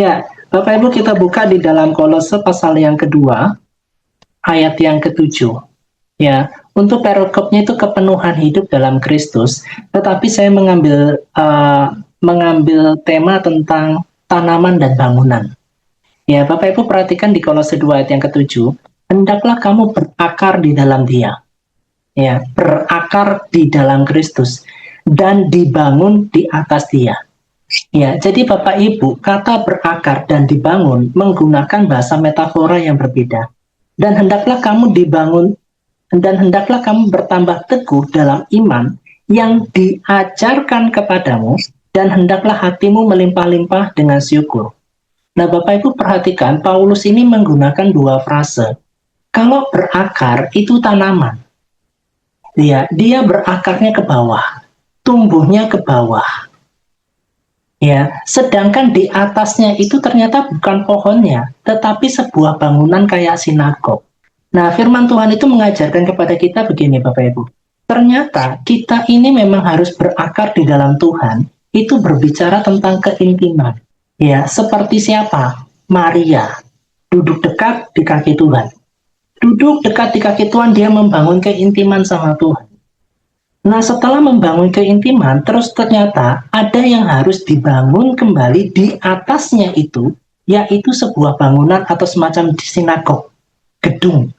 Ya, Bapak Ibu kita buka di dalam Kolose pasal yang kedua, ayat yang ketujuh. Ya, untuk perikopnya itu kepenuhan hidup dalam Kristus, tetapi saya mengambil tema tentang tanaman dan bangunan. Ya, Bapak Ibu perhatikan di Kolose 2 ayat yang ketujuh, hendaklah kamu berakar di dalam Dia. Ya, berakar di dalam Kristus dan dibangun di atas Dia. Ya, jadi Bapak Ibu, kata berakar dan dibangun menggunakan bahasa metafora yang berbeda. Dan hendaklah kamu bertambah teguh dalam iman yang diajarkan kepadamu, dan hendaklah hatimu melimpah-limpah dengan syukur. Nah, Bapak Ibu perhatikan, Paulus ini menggunakan dua frase. Kalau berakar itu tanaman. Ya, dia berakarnya ke bawah, tumbuhnya ke bawah. Ya, sedangkan di atasnya itu ternyata bukan pohonnya, tetapi sebuah bangunan kayak sinagog. Nah, firman Tuhan itu mengajarkan kepada kita begini, Bapak Ibu. Ternyata kita ini memang harus berakar di dalam Tuhan, itu berbicara tentang keintiman. Ya, seperti siapa? Maria, duduk dekat di kaki Tuhan. Duduk dekat di kaki Tuhan, dia membangun keintiman sama Tuhan. Nah, setelah membangun keintiman, terus ternyata ada yang harus dibangun kembali di atasnya itu, yaitu sebuah bangunan atau semacam sinagog, gedung.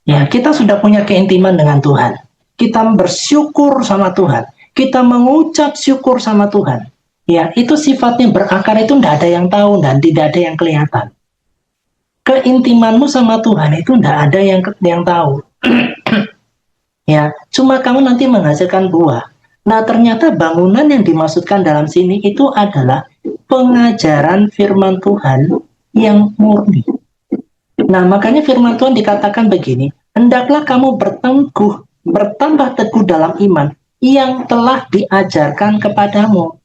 Ya, kita sudah punya keintiman dengan Tuhan. Kita bersyukur sama Tuhan. Kita mengucap syukur sama Tuhan. Ya, itu sifatnya berakar itu tidak ada yang tahu dan tidak ada yang kelihatan. Keintimanmu sama Tuhan itu tidak ada yang tahu. Ya, cuma kamu nanti menghasilkan buah. Nah, ternyata bangunan yang dimaksudkan dalam sini itu adalah pengajaran firman Tuhan yang murni. Nah, makanya firman Tuhan dikatakan begini, hendaklah kamu bertambah teguh dalam iman yang telah diajarkan kepadamu.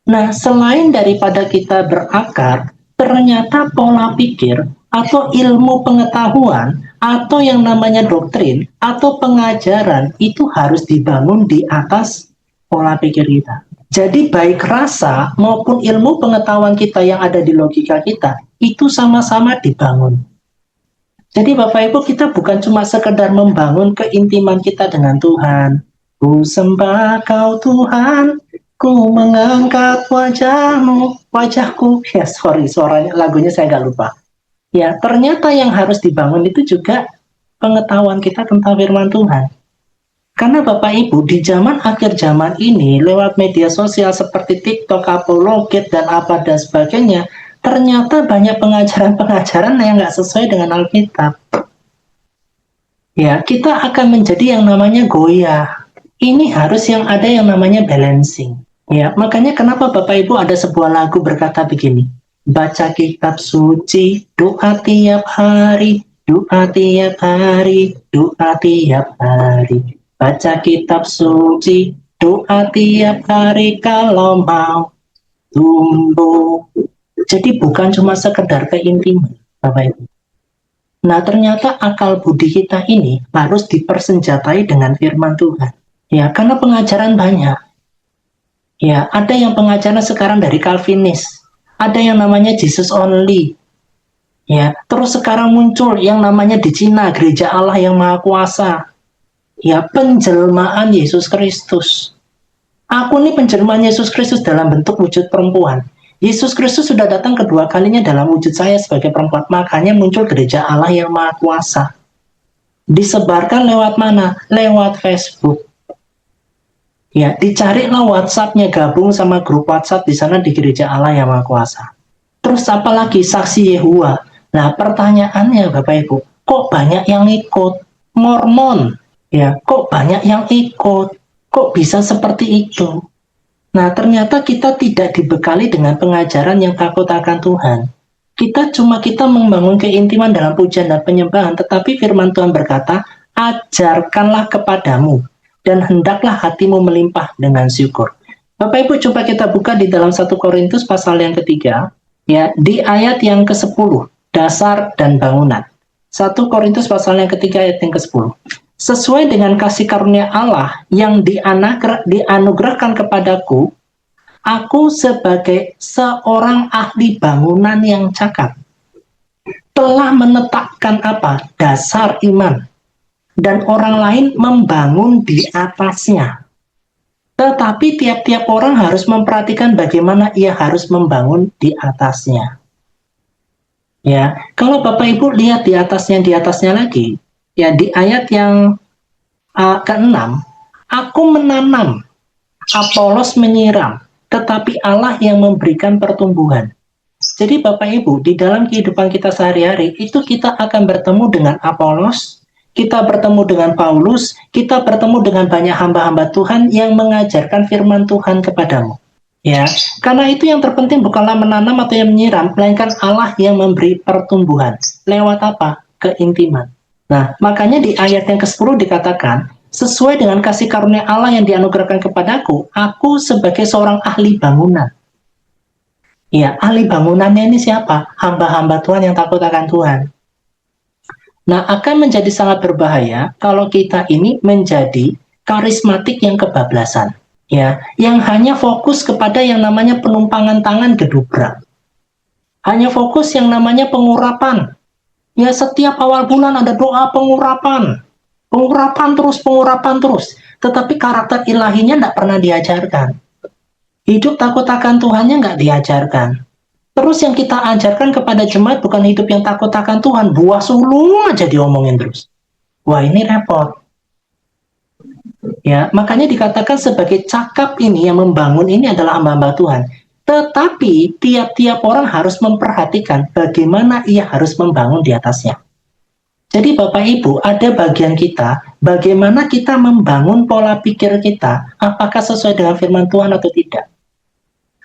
Nah, selain daripada kita berakar, ternyata pola pikir atau ilmu pengetahuan atau yang namanya doktrin atau pengajaran itu harus dibangun di atas pola pikir kita. Jadi baik rasa maupun ilmu pengetahuan kita yang ada di logika kita itu sama-sama dibangun. Jadi Bapak Ibu, kita bukan cuma sekedar membangun keintiman kita dengan Tuhan. Ku sembah Kau Tuhan, ku mengangkat wajahku. Ya suaranya lagunya saya nggak lupa. Ya, ternyata yang harus dibangun itu juga pengetahuan kita tentang firman Tuhan. Karena Bapak Ibu, di zaman akhir zaman ini, lewat media sosial seperti TikTok, Apologet, dan apa dan sebagainya, ternyata banyak pengajaran-pengajaran yang nggak sesuai dengan Alkitab. Ya, kita akan menjadi yang namanya goyah. Ini harus yang ada yang namanya balancing. Ya, makanya kenapa Bapak Ibu ada sebuah lagu berkata begini, baca kitab suci, doa tiap hari, doa tiap hari, doa tiap hari. Baca kitab suci, doa tiap hari kalau mau tumbuh. Jadi bukan cuma sekedar keintiman, Bapak Ibu. Nah, ternyata akal budi kita ini harus dipersenjatai dengan firman Tuhan. Ya, karena pengajaran banyak. Ya, ada yang pengajaran sekarang dari Calvinis. Ada yang namanya Jesus Only. Ya, terus sekarang muncul yang namanya di Cina, Gereja Allah yang Maha Kuasa. Ya, penjelmaan Yesus Kristus. Aku ini penjelmaan Yesus Kristus dalam bentuk wujud perempuan. Yesus Kristus sudah datang kedua kalinya dalam wujud saya sebagai perempuan. Makanya muncul Gereja Allah yang Maha Kuasa. Disebarkan lewat mana? Lewat Facebook. Ya, dicarilah WhatsApp-nya, gabung sama grup WhatsApp di sana di Gereja Allah yang Maha Kuasa. Terus apalagi saksi Yehova. Nah, pertanyaannya Bapak Ibu, kok banyak yang ikut? Mormon. Ya, kok banyak yang ikut? Kok bisa seperti itu? Nah, ternyata kita tidak dibekali dengan pengajaran yang takut akan Tuhan. Kita membangun keintiman dalam pujian dan penyembahan, tetapi firman Tuhan berkata, ajarkanlah kepadamu, dan hendaklah hatimu melimpah dengan syukur. Bapak Ibu, coba kita buka di dalam 1 Korintus pasal yang ketiga, ya, di ayat yang ke-10, dasar dan bangunan. 1 Korintus pasal yang ketiga ayat yang ke-10. Sesuai dengan kasih karunia Allah yang dianugerahkan kepadaku, Aku sebagai seorang ahli bangunan yang cakap telah menetapkan apa? Dasar iman. Dan orang lain membangun di atasnya. Tetapi tiap-tiap orang harus memperhatikan bagaimana ia harus membangun di atasnya. Ya, kalau Bapak Ibu lihat di atasnya lagi, ya di ayat yang ke-6, aku menanam, Apolos menyiram, tetapi Allah yang memberikan pertumbuhan. Jadi Bapak Ibu, di dalam kehidupan kita sehari-hari, itu kita akan bertemu dengan Apolos, kita bertemu dengan Paulus, kita bertemu dengan banyak hamba-hamba Tuhan yang mengajarkan firman Tuhan kepadamu. Ya, karena itu yang terpenting bukanlah menanam atau yang menyiram, melainkan Allah yang memberi pertumbuhan. Lewat apa? Keintiman. Nah, makanya di ayat yang ke-10 dikatakan, sesuai dengan kasih karunia Allah yang dianugerahkan kepadaku, aku sebagai seorang ahli bangunan. Ya, ahli bangunannya ini siapa? Hamba-hamba Tuhan yang takut akan Tuhan. Nah, akan menjadi sangat berbahaya kalau kita ini menjadi karismatik yang kebablasan. Ya, yang hanya fokus kepada yang namanya penumpangan tangan gedubrak. Hanya fokus yang namanya pengurapan. Ya, setiap awal bulan ada doa pengurapan. Pengurapan terus. Tetapi karakter ilahinya tidak pernah diajarkan. Hidup takut akan Tuhannya nggak diajarkan. Terus yang kita ajarkan kepada jemaat bukan hidup yang takut akan Tuhan, buah sulung aja diomongin terus. Wah, ini repot. Ya, makanya dikatakan sebagai cakap ini yang membangun ini adalah hamba-hamba Tuhan. Tetapi tiap-tiap orang harus memperhatikan bagaimana ia harus membangun di atasnya. Jadi Bapak Ibu, ada bagian kita, bagaimana kita membangun pola pikir kita, apakah sesuai dengan firman Tuhan atau tidak.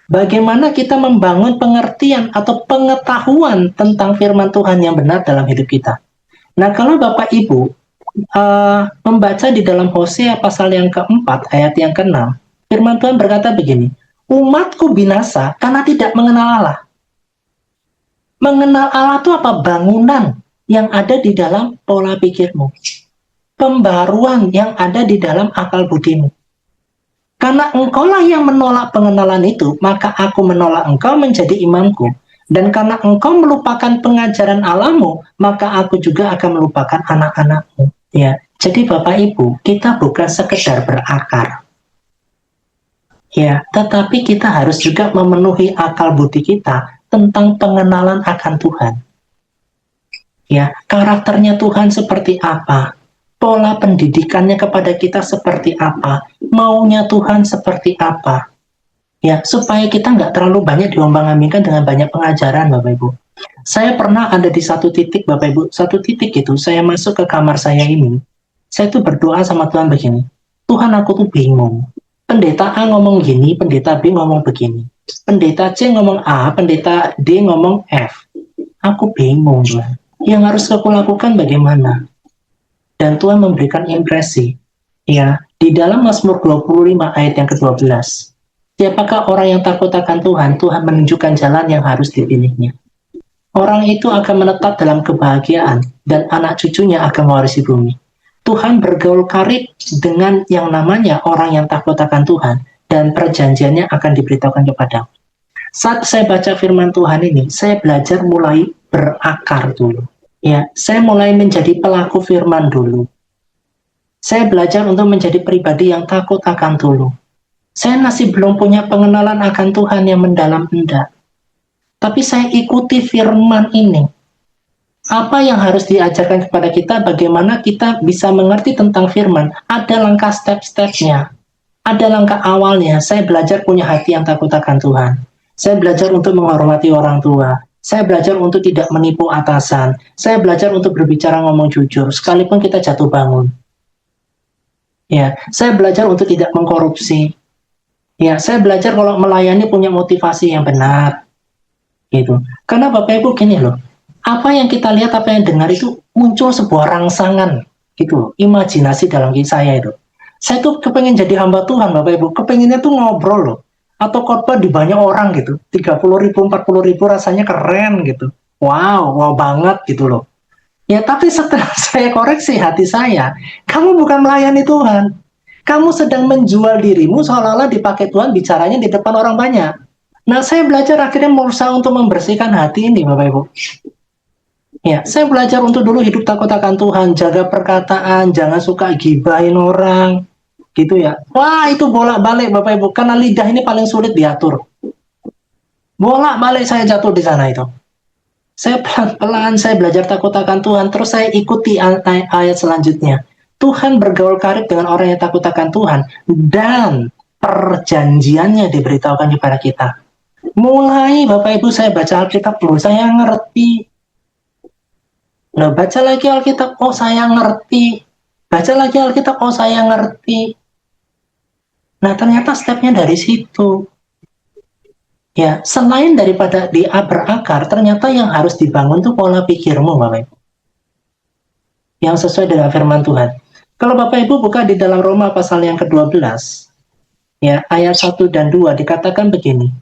Bagaimana kita membangun pengertian atau pengetahuan tentang firman Tuhan yang benar dalam hidup kita. Nah, kalau Bapak Ibu membaca di dalam Hosea pasal yang ke-4, ayat yang ke-6, firman Tuhan berkata begini, umatku binasa karena tidak mengenal Allah. Mengenal Allah itu apa? Bangunan yang ada di dalam pola pikirmu. Pembaruan yang ada di dalam akal budimu. Karena engkaulah yang menolak pengenalan itu, maka aku menolak engkau menjadi imamku. Dan karena engkau melupakan pengajaran Allahmu, maka aku juga akan melupakan anak-anakmu. Ya, jadi Bapak Ibu, kita bukan sekedar berakar. Ya, tetapi kita harus juga memenuhi akal budi kita tentang pengenalan akan Tuhan. Ya, karakternya Tuhan seperti apa? Pola pendidikannya kepada kita seperti apa? Maunya Tuhan seperti apa? Ya, supaya kita nggak terlalu banyak diombang-ambingkan dengan banyak pengajaran, Bapak Ibu. Saya pernah ada di satu titik, Bapak Ibu, satu titik itu, saya masuk ke kamar saya ini, saya tuh berdoa sama Tuhan begini, Tuhan aku tuh bingung. Pendeta A ngomong gini, pendeta B ngomong begini. Pendeta C ngomong A, pendeta D ngomong F. Aku bingung, Tuhan. Yang harus aku lakukan bagaimana? Dan Tuhan memberikan impresi. Ya, di dalam Mazmur 25 ayat yang ke-12. Siapakah orang yang takut akan Tuhan? Tuhan menunjukkan jalan yang harus dipilihnya. Orang itu akan menetap dalam kebahagiaan dan anak cucunya akan mewarisi bumi. Tuhan bergaul karib dengan yang namanya orang yang takut akan Tuhan dan perjanjiannya akan diberitahukan kepada. Saat saya baca firman Tuhan ini, saya belajar mulai berakar dulu. Ya, saya mulai menjadi pelaku firman dulu. Saya belajar untuk menjadi pribadi yang takut akan dulu. Saya masih belum punya pengenalan akan Tuhan yang mendalam enggak. Tapi saya ikuti firman ini. Apa yang harus diajarkan kepada kita, bagaimana kita bisa mengerti tentang firman. Ada langkah step-stepnya. Ada langkah awalnya. Saya belajar punya hati yang takut akan Tuhan. Saya belajar untuk menghormati orang tua. Saya belajar untuk tidak menipu atasan. Saya belajar untuk berbicara ngomong jujur, sekalipun kita jatuh bangun. Ya, saya belajar untuk tidak mengkorupsi. Ya, saya belajar kalau melayani punya motivasi yang benar. Gitu. Karena Bapak Ibu gini loh, apa yang kita lihat, apa yang dengar itu muncul sebuah rangsangan, gitu, imajinasi dalam diri saya itu. Saya tuh kepengen jadi hamba Tuhan, Bapak Ibu, kepengennya tuh ngobrol loh, atau khotbah di banyak orang gitu, 30.000, 40.000 rasanya keren gitu, wow banget gitu loh. Ya tapi setelah saya koreksi hati saya, kamu bukan melayani Tuhan, Kamu sedang menjual dirimu seolah-olah dipakai Tuhan bicaranya di depan orang banyak. Nah, saya belajar akhirnya berusaha untuk membersihkan hati ini, Bapak Ibu. Ya, saya belajar untuk dulu hidup takut akan Tuhan, jaga perkataan, jangan suka gibahin orang, gitu ya. Wah, itu bolak-balik Bapak Ibu, karena lidah ini paling sulit diatur. Bolak-balik saya jatuh di sana itu. Saya pelan-pelan, saya belajar takut akan Tuhan, terus saya ikuti ayat selanjutnya. Tuhan bergaul karib dengan orang yang takut akan Tuhan, dan perjanjiannya diberitahukan kepada kita. Mulai Bapak Ibu saya baca Alkitab dulu, saya ngerti. Nah, baca lagi Alkitab, oh saya ngerti. Baca lagi Alkitab, oh saya ngerti. Nah, ternyata stepnya dari situ. Ya, selain daripada berakar, ternyata yang harus dibangun tuh pola pikirmu, Bapak Ibu. Yang sesuai dengan firman Tuhan. Kalau Bapak Ibu buka di dalam Roma pasal yang ke-12, ya, ayat 1 dan 2 dikatakan begini.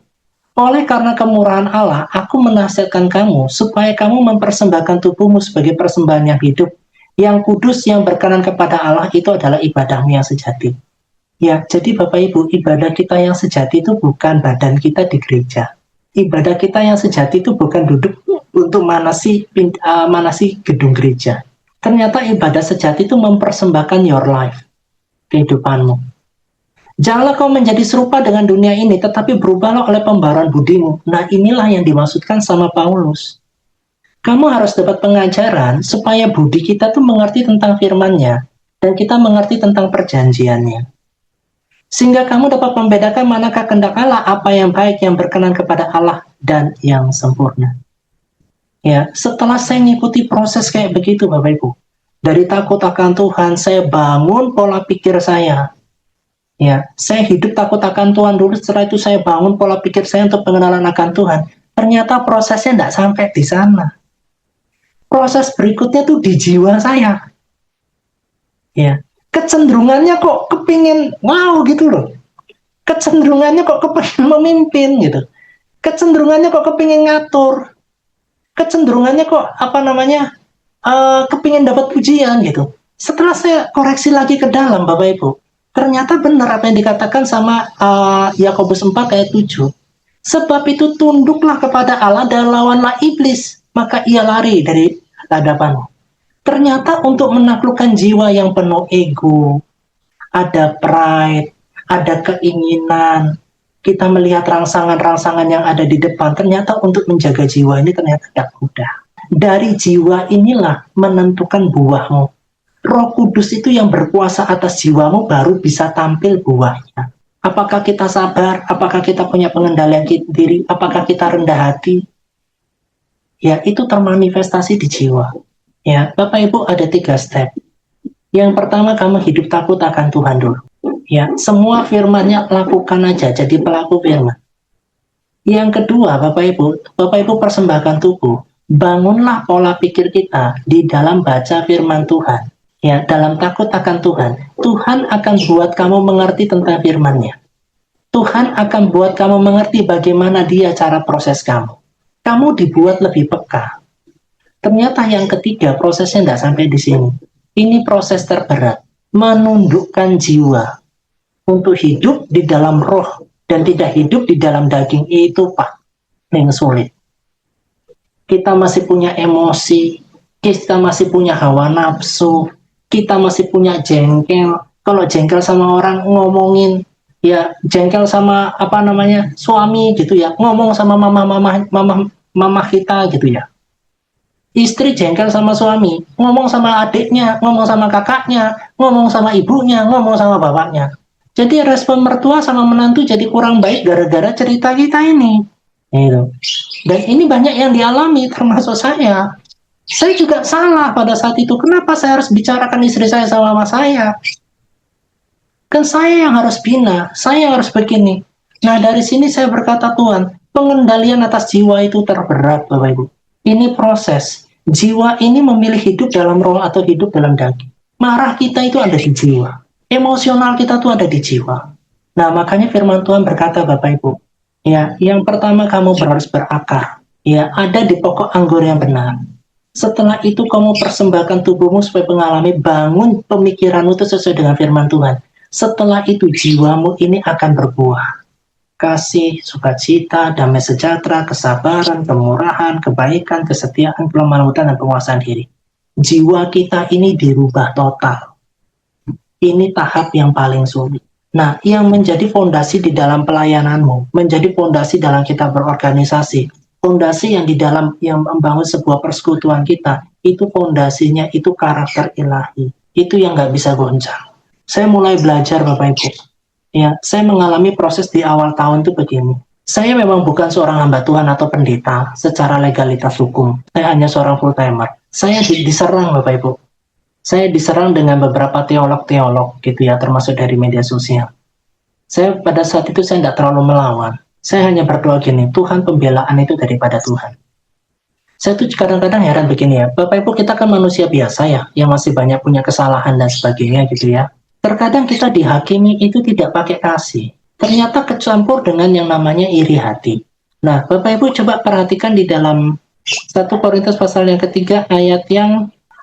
Oleh karena kemurahan Allah, aku menasihatkan kamu supaya kamu mempersembahkan tubuhmu sebagai persembahan yang hidup, yang kudus, yang berkenan kepada Allah, itu adalah ibadahmu yang sejati. Ya, jadi Bapak Ibu, ibadah kita yang sejati itu bukan badan kita di gereja. Ibadah kita yang sejati itu bukan duduk untuk manasi gedung gereja. Ternyata ibadah sejati itu mempersembahkan your life, kehidupanmu. Janganlah kau menjadi serupa dengan dunia ini, tetapi berubahlah oleh pembaruan budimu. Nah, inilah yang dimaksudkan sama Paulus. Kamu harus dapat pengajaran supaya budi kita tuh mengerti tentang firman-Nya, dan kita mengerti tentang perjanjiannya. Sehingga kamu dapat membedakan manakah kehendak Allah, apa yang baik, yang berkenan kepada Allah, dan yang sempurna. Ya, setelah saya mengikuti proses kayak begitu, Bapak Ibu, dari takut akan Tuhan, saya bangun pola pikir saya. Ya, saya hidup takut akan Tuhan dulu, setelah itu saya bangun pola pikir saya untuk pengenalan akan Tuhan. Ternyata prosesnya tidak sampai di sana. Proses berikutnya tuh di jiwa saya. Ya, kecenderungannya kok kepingin, wow gitu loh. Kecenderungannya kok kepingin memimpin gitu. Kecenderungannya kok kepingin ngatur. Kecenderungannya kok kepingin dapat pujian gitu. Setelah saya koreksi lagi ke dalam, Bapak Ibu, ternyata benar apa yang dikatakan sama Yakobus 4 ayat 7. Sebab itu tunduklah kepada Allah dan lawanlah iblis, maka ia lari dari hadapanmu. Ternyata untuk menaklukkan jiwa yang penuh ego, ada pride, ada keinginan, kita melihat rangsangan-rangsangan yang ada di depan, ternyata untuk menjaga jiwa ini ternyata tidak mudah. Dari jiwa inilah menentukan buahmu. Roh Kudus itu yang berkuasa atas jiwamu baru bisa tampil buahnya. Apakah kita sabar? Apakah kita punya pengendalian diri? Apakah kita rendah hati? Ya, itu termanifestasi di jiwa. Ya, Bapak Ibu ada 3 step. Yang pertama, kamu hidup takut akan Tuhan dulu. Ya, semua firman-Nya lakukan aja, jadi pelaku firman. Yang kedua, Bapak Ibu persembahkan tubuh. Bangunlah pola pikir kita di dalam baca firman Tuhan. Ya, dalam takut akan Tuhan, Tuhan akan buat kamu mengerti tentang firman-Nya. Tuhan akan buat kamu mengerti bagaimana Dia cara proses kamu. Kamu dibuat lebih peka. Ternyata yang ketiga, prosesnya tidak sampai di sini. Ini proses terberat, menundukkan jiwa untuk hidup di dalam roh dan tidak hidup di dalam daging. Itu Pak, yang sulit. Kita masih punya emosi, kita masih punya hawa nafsu, kita masih punya jengkel. Kalau jengkel sama orang ngomongin, ya jengkel sama suami gitu ya, ngomong sama mama kita gitu ya. Istri jengkel sama suami, ngomong sama adiknya, ngomong sama kakaknya, ngomong sama ibunya, ngomong sama bapaknya. Jadi respon mertua sama menantu jadi kurang baik gara-gara cerita kita ini. Gitu. Dan ini banyak yang dialami termasuk saya. Saya juga salah pada saat itu. Kenapa saya harus bicarakan istri saya sama mama saya? Kan saya yang harus bina, saya yang harus begini. Nah, dari sini saya berkata, Tuhan, pengendalian atas jiwa itu terberat, Bapak Ibu. Ini proses. Jiwa ini memilih hidup dalam roh atau hidup dalam daging. Marah kita itu ada di jiwa. Emosional kita tuh ada di jiwa. Nah, makanya firman Tuhan berkata, Bapak Ibu, ya, yang pertama kamu harus berakar. Ya, ada di pokok anggur yang benar. Setelah itu kamu persembahkan tubuhmu supaya mengalami bangun pemikiranmu itu sesuai dengan firman Tuhan. Setelah itu jiwamu ini akan berbuah. Kasih, sukacita, damai sejahtera, kesabaran, kemurahan, kebaikan, kesetiaan, kelemah lembutan, dan penguasaan diri. Jiwa kita ini dirubah total. Ini tahap yang paling sulit. Nah, yang menjadi fondasi di dalam pelayananmu, menjadi fondasi dalam kita berorganisasi, fondasi yang di dalam yang membangun sebuah persekutuan kita, itu fondasinya itu karakter ilahi. Itu yang nggak bisa goncang. Saya mulai belajar Bapak Ibu. Ya, saya mengalami proses di awal tahun itu begini. Saya memang bukan seorang hamba Tuhan atau pendeta secara legalitas hukum. Saya hanya seorang full-timer. Saya diserang Bapak Ibu. Saya diserang dengan beberapa teolog-teolog gitu ya, termasuk dari media sosial. Saya pada saat itu saya tidak terlalu melawan. Saya hanya berdoa gini, Tuhan, pembelaan itu daripada Tuhan. Saya tuh kadang-kadang heran begini ya, Bapak Ibu kita kan manusia biasa ya, yang masih banyak punya kesalahan dan sebagainya gitu ya. Terkadang kita dihakimi itu tidak pakai kasih. Ternyata kecampur dengan yang namanya iri hati. Nah, Bapak Ibu coba perhatikan di dalam 1 Korintus pasal yang ketiga ayat 1,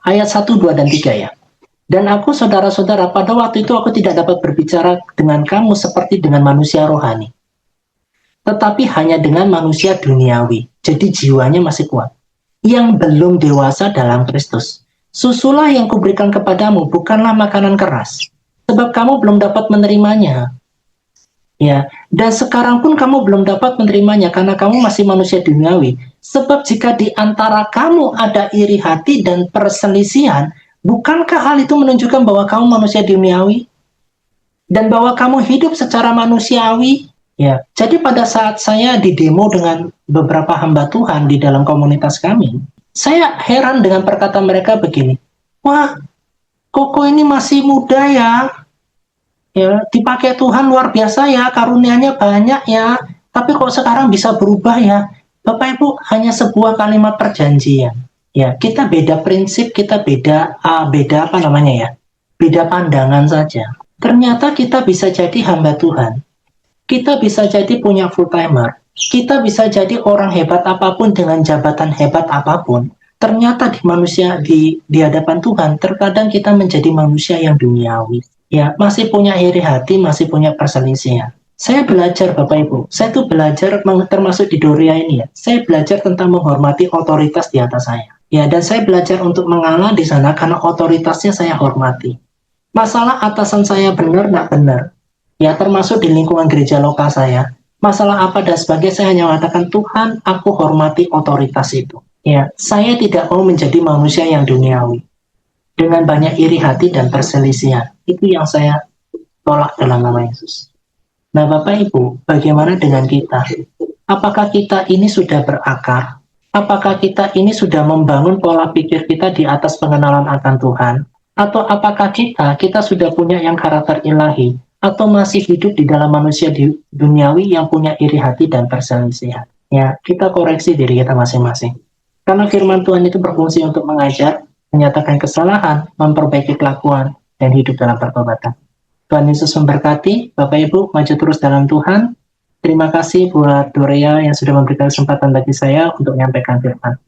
2, dan 3 ya. Dan aku saudara-saudara pada waktu itu aku tidak dapat berbicara dengan kamu seperti dengan manusia rohani. Tetapi hanya dengan manusia duniawi. Jadi jiwanya masih kuat. Yang belum dewasa dalam Kristus. Susulah yang kuberikan kepadamu bukanlah makanan keras. Sebab kamu belum dapat menerimanya. Ya, dan sekarang pun kamu belum dapat menerimanya karena kamu masih manusia duniawi. Sebab jika di antara kamu ada iri hati dan perselisihan, bukankah hal itu menunjukkan bahwa kamu manusia duniawi? Dan bahwa kamu hidup secara manusiawi? Ya, jadi pada saat saya di demo dengan beberapa hamba Tuhan di dalam komunitas kami, saya heran dengan perkataan mereka begini, wah, Koko ini masih muda ya, ya dipakai Tuhan luar biasa ya, karunia-Nya banyak ya, tapi kok sekarang bisa berubah ya. Bapak Ibu, hanya sebuah kalimat perjanjian. Ya, kita beda prinsip, kita beda apa namanya ya? Beda pandangan saja. Ternyata kita bisa jadi hamba Tuhan. Kita bisa jadi punya full timer. Kita bisa jadi orang hebat apapun dengan jabatan hebat apapun. Ternyata di manusia di hadapan Tuhan, terkadang kita menjadi manusia yang duniawi. Ya, masih punya iri hati, masih punya perselisihan. Saya belajar Bapak Ibu, saya tuh belajar termasuk di Doria ini ya. Saya belajar tentang menghormati otoritas di atas saya. Ya, dan saya belajar untuk mengalah di sana karena otoritasnya saya hormati. Masalah atasan saya benar nggak benar. Ya, termasuk di lingkungan gereja lokal saya. Masalah apa dan sebagainya, saya hanya mengatakan Tuhan, aku hormati otoritas itu. Ya, saya tidak mau menjadi manusia yang duniawi. Dengan banyak iri hati dan perselisihan. Itu yang saya tolak dalam nama Yesus. Nah, Bapak Ibu, bagaimana dengan kita? Apakah kita ini sudah berakar? Apakah kita ini sudah membangun pola pikir kita di atas pengenalan akan Tuhan? Atau apakah kita sudah punya yang karakter ilahi? Atau masih hidup di dalam manusia duniawi yang punya iri hati dan perselisihan? Ya, kita koreksi diri kita masing-masing. Karena firman Tuhan itu berfungsi untuk mengajar, menyatakan kesalahan, memperbaiki kelakuan, dan hidup dalam pertobatan. Tuhan Yesus memberkati, Bapak Ibu, maju terus dalam Tuhan. Terima kasih buat Dorea yang sudah memberikan kesempatan bagi saya untuk menyampaikan firman.